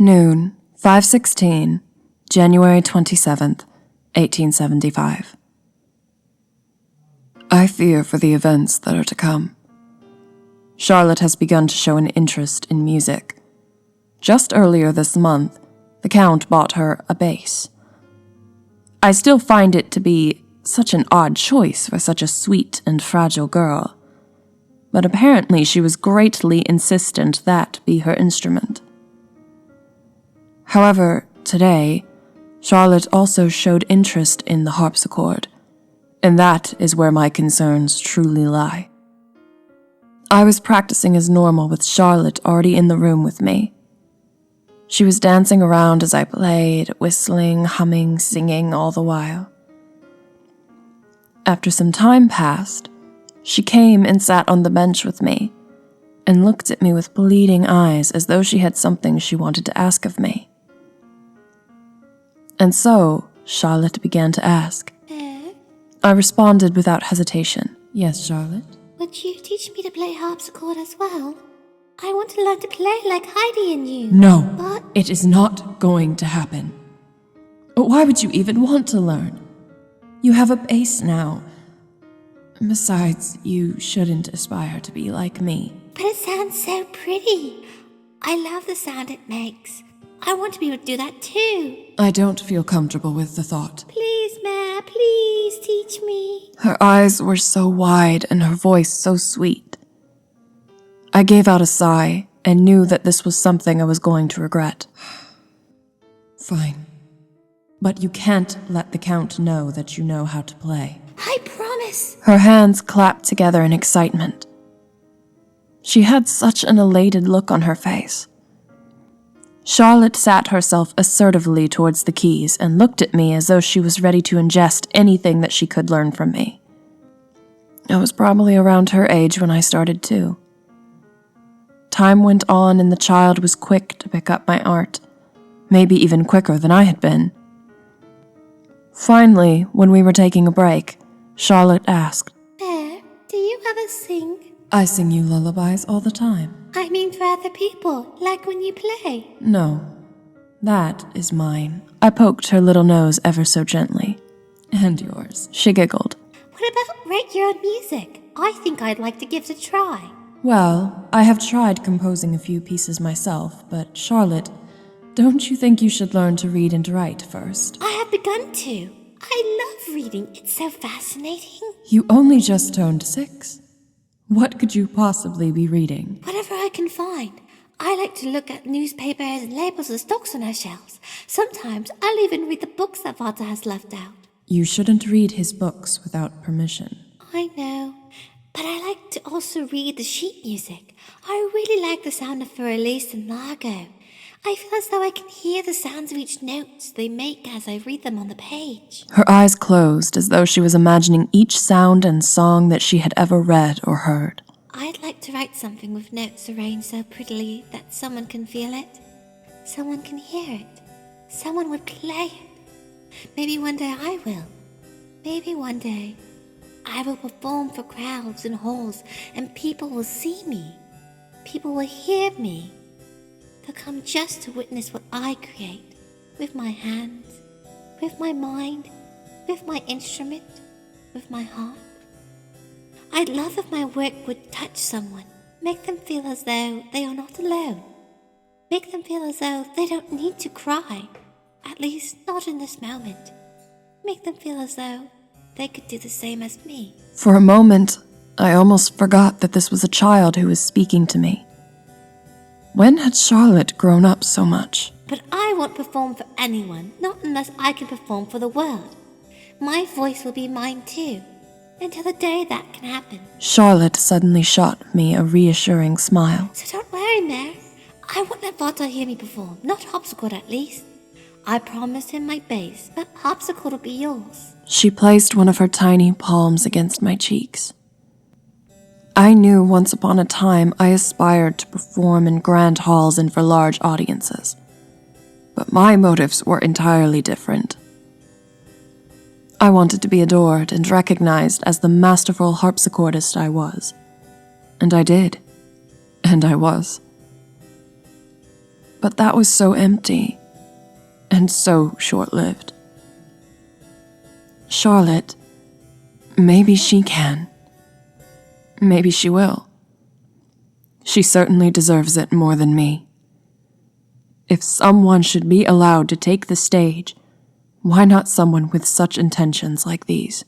Noon, 5:16, January 27th, 1875. I fear for the events that are to come. Charlotte has begun to show an interest in music. Just earlier this month, the Count bought her a bass. I still find it to be such an odd choice for such a sweet and fragile girl, but apparently she was greatly insistent that be her instrument. However, today, Charlotte also showed interest in the harpsichord, and that is where my concerns truly lie. I was practicing as normal with Charlotte already in the room with me. She was dancing around as I played, whistling, humming, singing all the while. After some time passed, she came and sat on the bench with me and looked at me with pleading eyes as though she had something she wanted to ask of me. And so, Charlotte began to ask. I responded without hesitation. Yes, Charlotte? Would you teach me to play harpsichord as well? I want to learn to play like Heidi and you. No, But it is not going to happen. Why would you even want to learn? You have a bass now. Besides, you shouldn't aspire to be like me. But it sounds so pretty. I love the sound it makes. I want to be able to do that too. I don't feel comfortable with the thought. Please, Ma, please teach me. Her eyes were so wide and her voice so sweet. I gave out a sigh and knew that this was something I was going to regret. Fine. But you can't let the Count know that you know how to play. I promise. Her hands clapped together in excitement. She had such an elated look on her face. Charlotte sat herself assertively towards the keys and looked at me as though she was ready to ingest anything that she could learn from me. I was probably around her age when I started too. Time went on and the child was quick to pick up my art, maybe even quicker than I had been. Finally, when we were taking a break, Charlotte asked, Do you ever sing? I sing you lullabies all the time. I mean for other people, like when you play. No, that is mine. I poked her little nose ever so gently. And yours. She giggled. What about write your own music? I think I'd like to give it a try. Well, I have tried composing a few pieces myself, but Charlotte, don't you think you should learn to read and write first? I have begun to. I love reading. It's so fascinating. You only just turned 6. What could you possibly be reading? Whatever I can find. I like to look at newspapers and labels of stocks on our shelves. Sometimes I'll even read the books that Father has left out. You shouldn't read his books without permission. I know, but I like to also read the sheet music. I really like the sound of Fur-Elise and Largo. I feel as though I can hear the sounds of each note they make as I read them on the page. Her eyes closed as though she was imagining each sound and song that she had ever read or heard. I'd like to write something with notes arranged so prettily that someone can feel it, someone can hear it, someone would play it. Maybe one day I will. Maybe one day I will perform for crowds and halls and people will see me. People will hear me. They'll come just to witness what I create, with my hands, with my mind, with my instrument, with my heart. I'd love if my work would touch someone, make them feel as though they are not alone, make them feel as though they don't need to cry, at least not in this moment, make them feel as though they could do the same as me. For a moment, I almost forgot that this was a child who was speaking to me. When had Charlotte grown up so much? But I won't perform for anyone, not unless I can perform for the world. My voice will be mine too, until the day that can happen. Charlotte suddenly shot me a reassuring smile. So don't worry, Mare. I won't let Vata hear me perform, not harpsichord at least. I promised him my bass, but harpsichord will be yours. She placed one of her tiny palms against my cheeks. I knew once upon a time I aspired to perform in grand halls and for large audiences, but my motives were entirely different. I wanted to be adored and recognized as the masterful harpsichordist I was, and I did, and I was. But that was so empty, and so short-lived. Charlotte, maybe she can. Maybe she will. She certainly deserves it more than me. If someone should be allowed to take the stage, why not someone with such intentions like these?